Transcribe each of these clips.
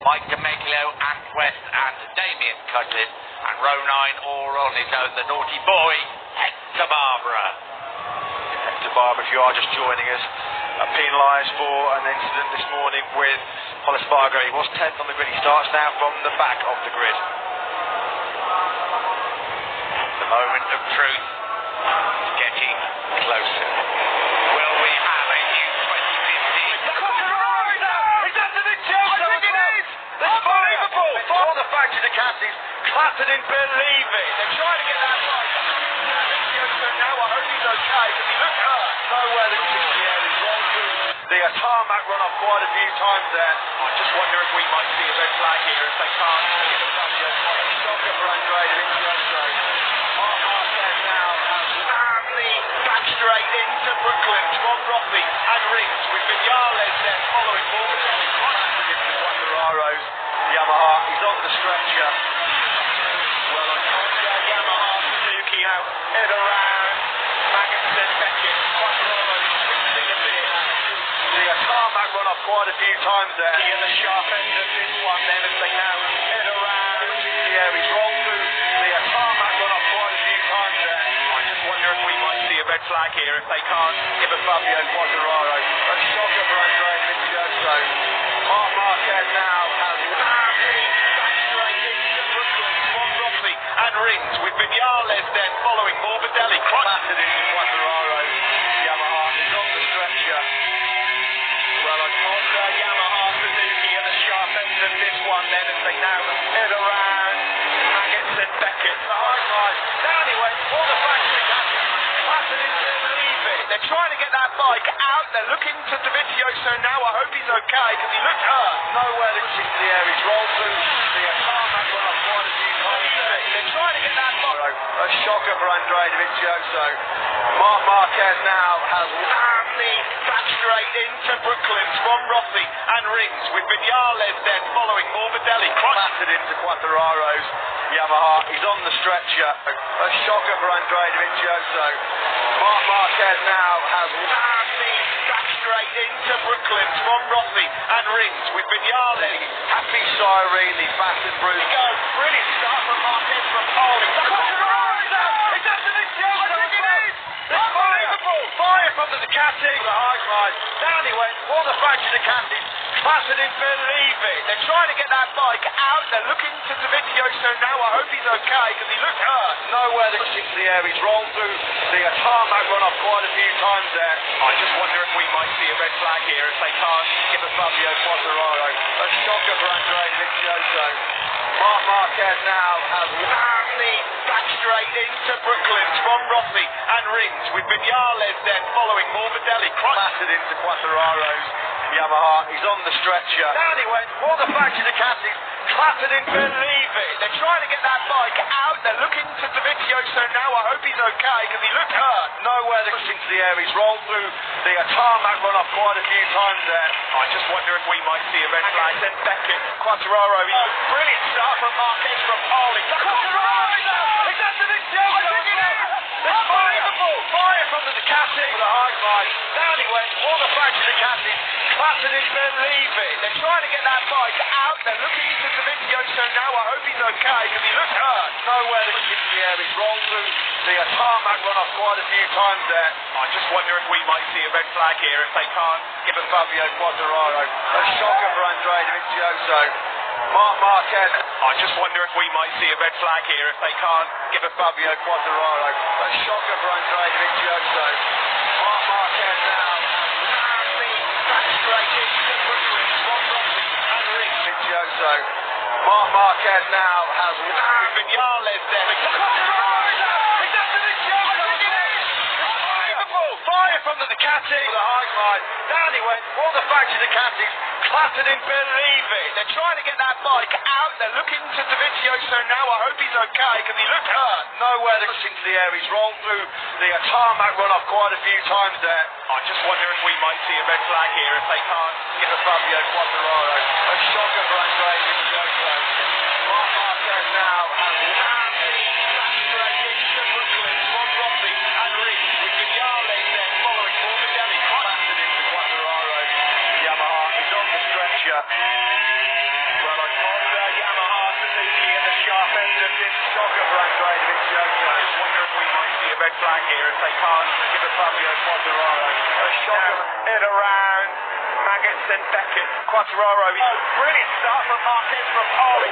Mike DeMeglio, Ant West and Damien Cudlin, and row 9 all on his own, the naughty boy, Hector Barbara. Hector Barbara, if you are just joining us, penalised for an incident this morning with Hollis Fargo. He was 10th on the grid. He starts now from the back of the grid. The moment of truth is getting closer. Will we have a new 2015? It's under the joke! I think it is! Unbelievable! For the factory Ducatis, Clapton believe it. They're trying to get that right. Now I hope he's okay because he looked hurt. Nowhere that the air is wrong through. The tarmac run off quite a few times there. I just wonder if we might see a red flag here if they can't get a W. Shocker for Andre Dovizioso. Mark Marquez now has family back straight into Brooklyn from Rossi and Rings with Vinales then following Morbidelli. Classic into Quattararo's Yamaha. He's on the stretcher. Well, I can't get Yamaha Suzuki out. Head around. Magnussen, Beckett, Quattararo, twisting a bit. The tarmac run off quite a few times there. He in the sharp end of this one then as they now head around. Yeah, he's rolled through. The tarmac run off quite a few times there. I just wonder if we might see a red flag here if they can't give a Fabio Quattararo. A shocker for Andre Dovizioso. Mark Marquez now has family back straight into Brooklyn from Rossi and Rings with Vinales then following Morbidelli. Battered into Quattararo's Yamaha. He's on the stretcher. Well, I can't Yamaha Suzuki at the sharp end of this one then as they now head around. Magnussen, Beckett, the high side. Down he went, all the factory catches. Battered into believe it. They're trying to get that bike out. They're looking to Dovizioso now. I hope he's okay because he looked hurt. Nowhere that into the air. He's rolled through. The tarmac run off quite a few times. They're trying to get that bike. A shocker for Andre Dovizioso. Mark Marquez now has family back straight into Brooklyn from Rossi and Rings with Vinales then following Morbidelli. Battered into Quattararo's Yamaha. He's on the stretcher. A shocker for Andre Dovizioso. Mark Marquez now has family back straight into Brooklyn from Rossi and Rings with Vinales. Happy siren, the battered Bruce. He goes. Brilliant start from Marquez from Pauling. It's under the joke! I think it is! It's unbelievable! Fire from the Ducati. The high side. Down he went. All the factory Ducatis. Clapton believe it. They're trying to get that bike out. They're looking to Dovizioso now. I hope he's okay because he looked hurt. Nowhere that into the air. He's rolled through. The tarmac run off quite a few times there. I just wonder if we might see a red flag here if they can't give a Fabio Quattararo. A shocker for Andre Dovizioso. Mark Marquez now has family back straight into Brooklyn from Rossi and Rings with Vinales then following Morbidelli. Battered into Quattararo's Yamaha. He's on the stretcher. Down he went. All the factory Ducatis. Clapton believe it. They're trying to get that bike out. They're looking to Dovizioso now. I hope he's okay because he looked hurt. Nowhere that into the air. He's rolled through. The tarmac run off quite a few times there. I just wonder if we might see a red flag. Then Beckett, Quattararo. Brilliant start from Marquez from Pauling. Quattararo! It's under the joke! I think it is! It's unbelievable! Fire from the Ducati. The high side. Down he went. All the factory Ducatis. Clapton believe it. They're trying to get that bike out. They're looking to Dovizioso now. I hope he's okay because he looked hurt. Nowhere that into the air. He's rolled through. The tarmac run off quite a few times there. I just wonder if we might see a red flag here if they can't give a Fabio Quattararo. A shocker for Andre Dovizioso. Mark Marquez. I just wonder if we might see a red flag here if they can't give a Fabio Quattararo. A shocker for Andre Dovizioso. Mark Marquez now has family back straight into Brooklyn from Rossi and Rings. Dovizioso. Mark Marquez now has Vinales then. It's under the joke! I think it is! It's unbelievable! Fire from the Ducati. The high side. Down he went. All the factory Ducatis. Clapton believe it. They're trying to get that bike out. They're looking to Dovizioso now. I hope he's okay because he looked hurt. Nowhere that into the air. He's rolled through. The tarmac run off quite a few times there. I just wonder if we might see a red flag here if they can't give a Fabio Quattararo. A shocker for Andre Dovizioso. Mark Marquez now has family back straight into Brooklyn from Rossi and Rings with Vinales then following Morbidelli. Battered into Quattararo. Yamaha. He's on the stretcher. Well, tremendous shocker for Andrea Dovizioso. I just wonder if we might see a red flag here if they can't give a Fabio Quartararo A shocker it around Maggots and Beckett. Quartararo, brilliant start from Marquez from pole.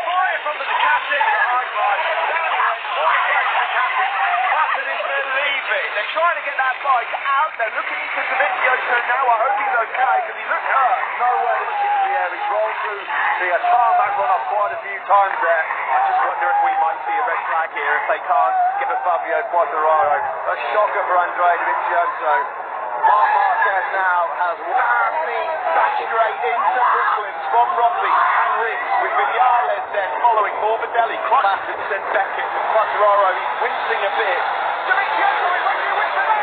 Fire from the Ducati. They're trying to get that bike out. They're looking into Dovizioso now. I hope he's okay because he looked hurt. Nowhere to look into the air. He's rolled through the tarmac run off quite a few times there. I just wonder if we might see a red flag here if they can't give a Fabio Quartararo. A shocker for Andrea Dovizioso. Marc Marquez now has wildly saturate into Brooklyn from Rossi and Riggs with Vinales then following Morbidelli, Bassett and Beckett and Quartararo. He's wincing a bit. Dovizioso is running with the